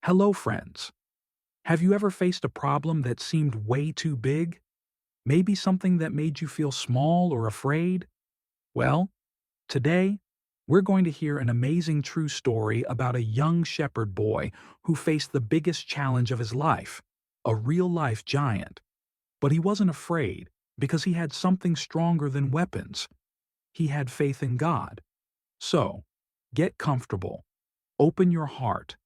Hello, friends. Have you ever faced a problem that seemed way too big? Maybe something that made you feel small or afraid? Well, today, we're going to hear an amazing true story about a young shepherd boy who faced the biggest challenge of his life, a real-life giant. But he wasn't afraid because he had something stronger than weapons. He had faith in God. So, get comfortable, open your heart,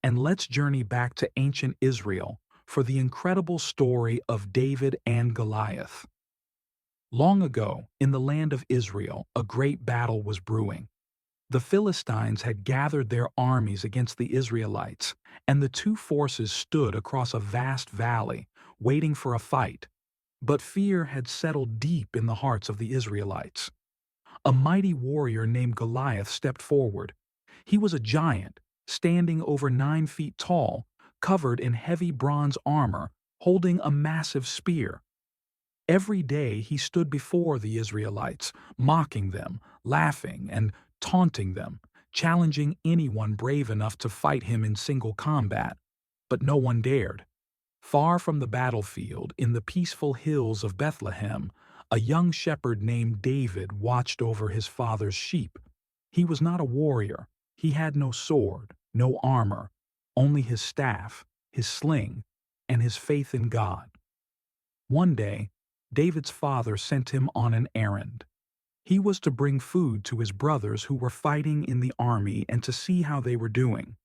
and let's journey back to ancient Israel for the incredible story of David and Goliath. Long ago, in the land of Israel, a great battle was brewing. The Philistines had gathered their armies against the Israelites, and the two forces stood across a vast valley, waiting for a fight. But fear had settled deep in the hearts of the Israelites. A mighty warrior named Goliath stepped forward. He was a giant, standing over 9 feet tall, covered in heavy bronze armor, holding a massive spear. Every day he stood before the Israelites, mocking them, laughing, and taunting them, challenging anyone brave enough to fight him in single combat. But no one dared. Far from the battlefield, in the peaceful hills of Bethlehem, a young shepherd named David watched over his father's sheep. He was not a warrior. He had no sword, no armor, only his staff, his sling, and his faith in God. One day, David's father sent him on an errand. He was to bring food to his brothers who were fighting in the army and to see how they were doing.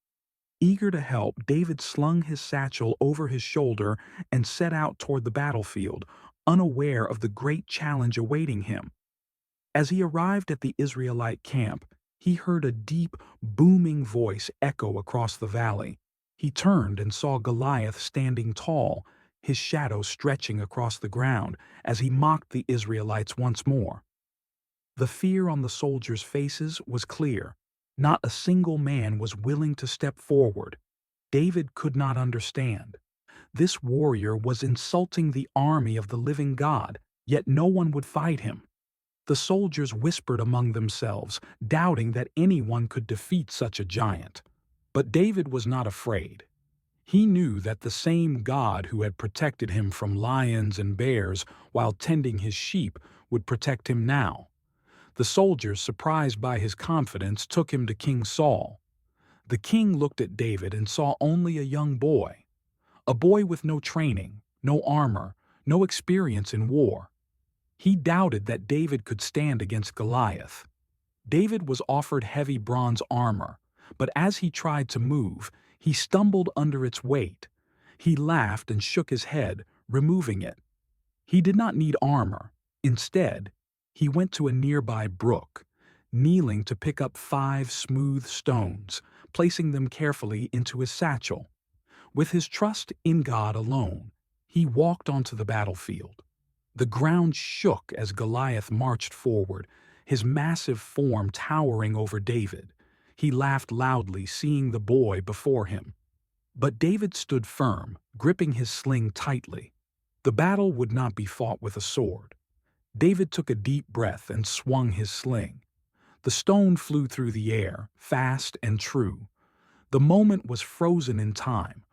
Eager to help, David slung his satchel over his shoulder and set out toward the battlefield, unaware of the great challenge awaiting him. As he arrived at the Israelite camp, he heard a deep, booming voice echo across the valley. He turned and saw Goliath standing tall, his shadow stretching across the ground as he mocked the Israelites once more. The fear on the soldiers' faces was clear. Not a single man was willing to step forward. David could not understand. This warrior was insulting the army of the living God, yet no one would fight him. The soldiers whispered among themselves, doubting that anyone could defeat such a giant. But David was not afraid. He knew that the same God who had protected him from lions and bears while tending his sheep would protect him now. The soldiers, surprised by his confidence, took him to King Saul. The king looked at David and saw only a young boy. A boy with no training, no armor, no experience in war. He doubted that David could stand against Goliath. David was offered heavy bronze armor, but as he tried to move, he stumbled under its weight. He laughed and shook his head, removing it. He did not need armor. Instead, he went to a nearby brook, kneeling to pick up 5 smooth stones, placing them carefully into his satchel. With his trust in God alone, he walked onto the battlefield. The ground shook as Goliath marched forward, his massive form towering over David. He laughed loudly, seeing the boy before him. But David stood firm, gripping his sling tightly. The battle would not be fought with a sword. David took a deep breath and swung his sling. The stone flew through the air, fast and true. The moment was frozen in time,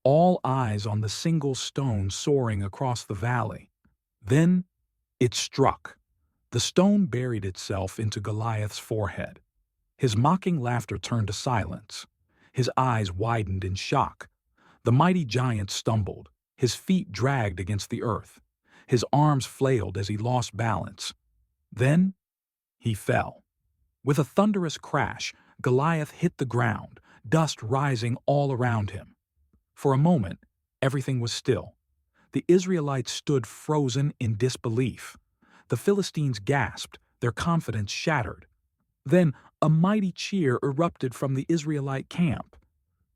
all eyes on the single stone soaring across the valley. Then it struck. The stone buried itself into Goliath's forehead. His mocking laughter turned to silence. His eyes widened in shock. The mighty giant stumbled. His feet dragged against the earth. His arms flailed as he lost balance. Then he fell. With a thunderous crash, Goliath hit the ground, dust rising all around him. For a moment, everything was still. The Israelites stood frozen in disbelief. The Philistines gasped, their confidence shattered. Then a mighty cheer erupted from the Israelite camp.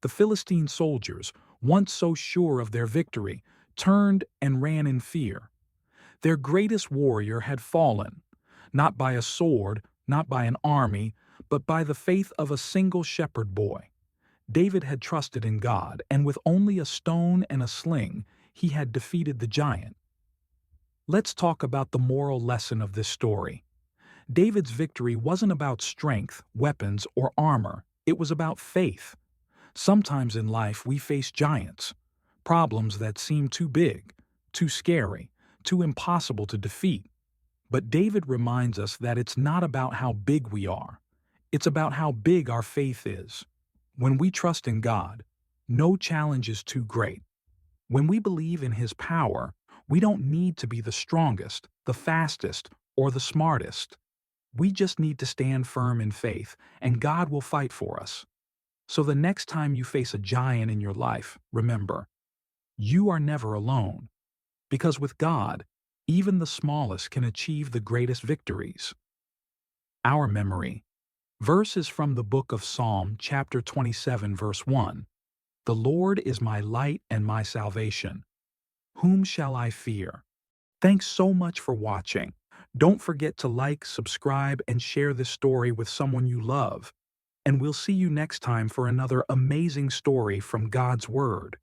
The Philistine soldiers, once so sure of their victory, turned and ran in fear. Their greatest warrior had fallen, not by a sword, not by an army, but by the faith of a single shepherd boy. David had trusted in God, and with only a stone and a sling, he had defeated the giant. Let's talk about the moral lesson of this story. David's victory wasn't about strength, weapons, or armor. It was about faith. Sometimes in life we face giants, problems that seem too big, too scary, too impossible to defeat. But David reminds us that it's not about how big we are. It's about how big our faith is. When we trust in God, no challenge is too great. When we believe in His power, we don't need to be the strongest, the fastest, or the smartest. We just need to stand firm in faith, and God will fight for us. So the next time you face a giant in your life, remember, you are never alone. Because with God, even the smallest can achieve the greatest victories. Our memory. Verse is from the book of Psalm, chapter 27, verse 1. The Lord is my light and my salvation. Whom shall I fear? Thanks so much for watching. Don't forget to like, subscribe, and share this story with someone you love. And we'll see you next time for another amazing story from God's Word.